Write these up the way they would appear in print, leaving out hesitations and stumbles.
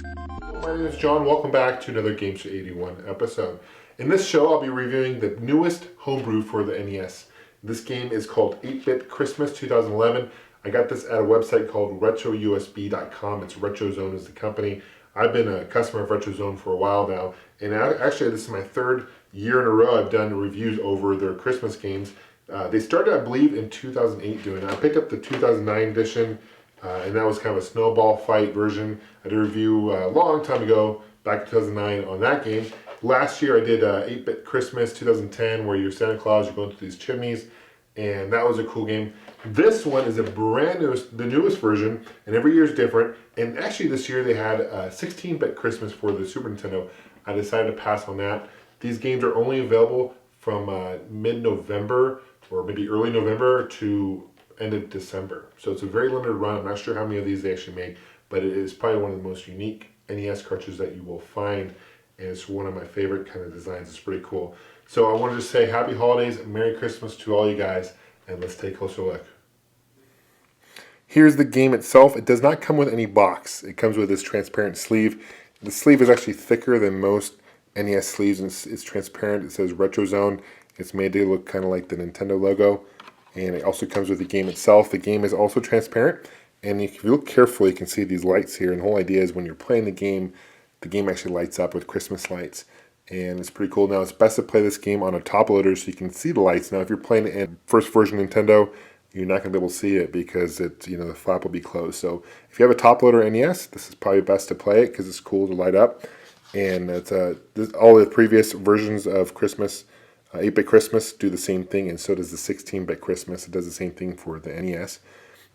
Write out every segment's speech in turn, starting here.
My name is John. Welcome back to another Gamester81 episode. In this show, I'll be reviewing the newest homebrew for the NES. This game is called 8-Bit Christmas 2011. I got this at a website called retrousb.com. It's RetroZone is the company. I've been a customer of RetroZone for a while now, and actually this is my third year in a row I've done reviews over their Christmas games. They started, I believe, in 2008 doing it. I picked up the 2009 edition, and that was kind of a snowball fight version. I did a review a long time ago, back in 2009, on that game. Last year I did 8-Bit Christmas 2010, where you're Santa Claus, you're going through these chimneys, and that was a cool game. This one is a brand new, the newest version, and every year is different. And actually this year they had 16-Bit Christmas for the Super Nintendo. I decided to pass on that. These games are only available from mid-November, or maybe early November to end of December. So it's a very limited run. I'm not sure how many of these they actually make, but it is probably one of the most unique NES cartridges that you will find, and it's one of my favorite kind of designs. It's pretty cool. So I wanted to say happy holidays and Merry Christmas to all you guys, and let's take a closer look. Here's the game itself. It does not come with any box. It comes with this transparent sleeve. The sleeve is actually thicker than most NES sleeves, and it's transparent. It says RetroZone. It's made to look kind of like the Nintendo logo, and it also comes with the game itself. The game is also transparent, and if you look carefully, you can see these lights here, and the whole idea is when you're playing the game actually lights up with Christmas lights, and it's pretty cool. Now, it's best to play this game on a top loader so you can see the lights. Now, if you're playing it in first version Nintendo, you're not going to be able to see it because the flap will be closed. So if you have a top loader NES, this is probably best to play it because it's cool to light up. And it's all the previous versions of Christmas, 8-Bit Christmas, do the same thing, and so does the 16-Bit Christmas. It does the same thing for the NES.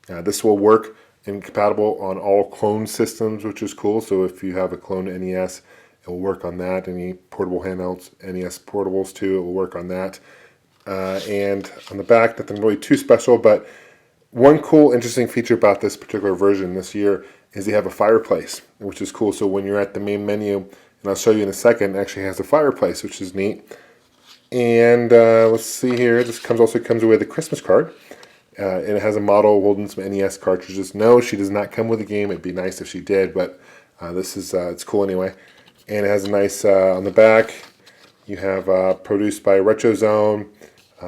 This will work and compatible on all clone systems, which is cool. So if you have a clone NES, it will work on that. Any portable handhelds, NES portables too, it will work on that. And on the back, nothing really too special, but one cool, interesting feature about this particular version this year is they have a fireplace, which is cool. So when you're at the main menu, and I'll show you in a second, it actually has a fireplace, which is neat. And let's see here, this also comes with a Christmas card. And it has a model holding some NES cartridges. No, she does not come with the game. It'd be nice if she did, but this is it's cool anyway. And it has a nice, on the back, you have produced by RetroZone,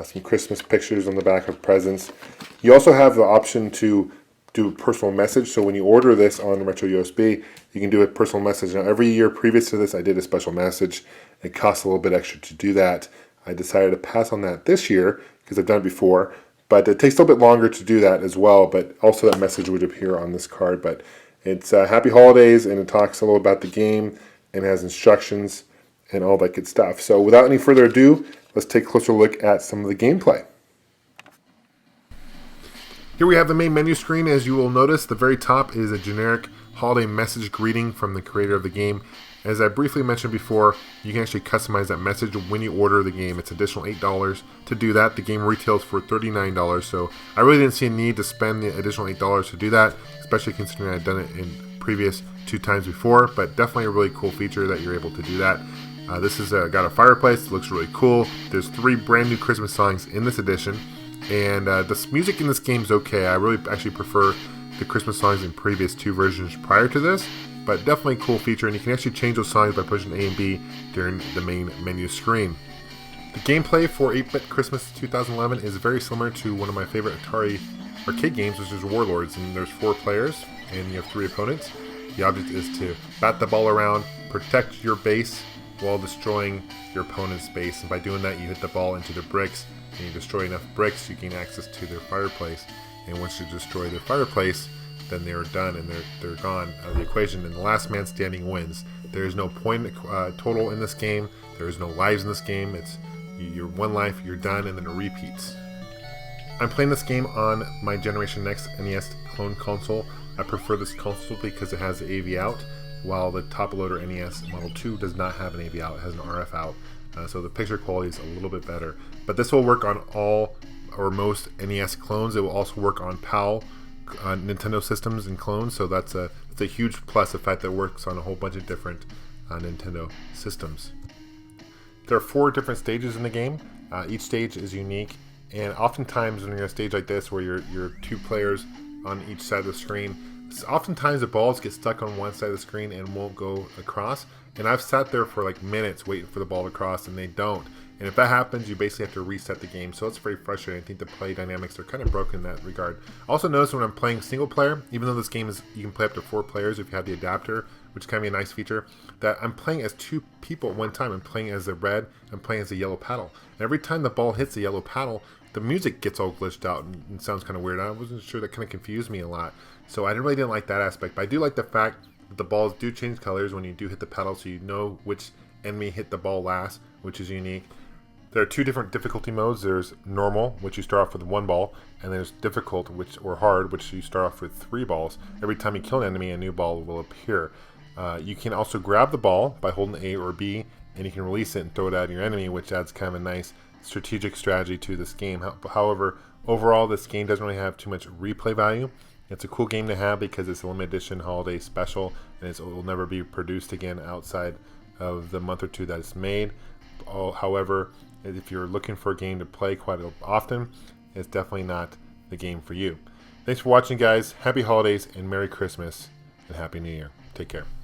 some Christmas pictures on the back of presents. You also have the option to do a personal message. So when you order this on Retro USB, you can do a personal message. Now, every year previous to this, I did a special message. It costs a little bit extra to do that. I decided to pass on that this year because I've done it before. But it takes a little bit longer to do that as well. But also that message would appear on this card. But it's Happy Holidays, and it talks a little about the game and has instructions and all that good stuff. So without any further ado, let's take a closer look at some of the gameplay. Here we have the main menu screen. As you will notice, the very top is a generic holiday message greeting from the creator of the game. As I briefly mentioned before, you can actually customize that message when you order the game. It's additional $8 to do that. The game retails for $39, so I really didn't see a need to spend the additional $8 to do that, especially considering I'd done it in previous 2 times before, but definitely a really cool feature that you're able to do that. This has got a fireplace. It looks really cool. There's 3 brand new Christmas songs in this edition, and the music in this game is okay. I really actually prefer the Christmas songs in previous 2 versions prior to this, but definitely a cool feature, and you can actually change those songs by pushing A and B during the main menu screen. The gameplay for 8-Bit Christmas 2011 is very similar to one of my favorite Atari arcade games, which is Warlords, and there's 4 players, and you have 3 opponents. The object is to bat the ball around, protect your base while destroying your opponent's base, and by doing that you hit the ball into the bricks, and you destroy enough bricks you gain access to their fireplace, and once you destroy their fireplace, then they're done and they're gone out of the equation, and the last man standing wins. There is no point total in this game. There is no lives in this game. It's you're 1 life, you're done, and then it repeats. I'm playing this game on my Generation Next NES clone console. I prefer this console because it has the AV out, while the top loader NES Model 2 does not have an AV out. It has an RF out, so the picture quality is a little bit better. But this will work on all or most NES clones. It will also work on PAL Nintendo systems and clones, so that's a huge plus, the fact that it works on a whole bunch of different Nintendo systems. There are 4 different stages in the game. Each stage is unique, and oftentimes when you're in a stage like this where you're 2 players on each side of the screen, oftentimes the balls get stuck on one side of the screen and won't go across. And I've sat there for like minutes waiting for the ball to cross, and they don't. And if that happens, you basically have to reset the game. So it's very frustrating. I think the play dynamics are kind of broken in that regard. Also notice when I'm playing single player, even though this game is, you can play up to 4 players if you have the adapter, which can be a nice feature, that I'm playing as 2 people at one time. I'm playing as the red, I'm playing as the yellow paddle. And every time the ball hits the yellow paddle, the music gets all glitched out and sounds kind of weird. I wasn't sure, that kind of confused me a lot. So I really didn't like that aspect. But I do like the fact that the balls do change colors when you do hit the paddle, so you know which enemy hit the ball last, which is unique. There are 2 different difficulty modes. There's normal, which you start off with 1 ball, and there's difficult, or hard, which you start off with 3 balls. Every time you kill an enemy, a new ball will appear. You can also grab the ball by holding A or B, and you can release it and throw it at your enemy, which adds kind of a nice strategic strategy to this game. However, overall, this game doesn't really have too much replay value. It's a cool game to have because it's a limited edition holiday special, and it will never be produced again outside of the month or 2 that it's made. However, if you're looking for a game to play quite often, it's definitely not the game for you. Thanks for watching, guys. Happy holidays and Merry Christmas and Happy New Year. Take care.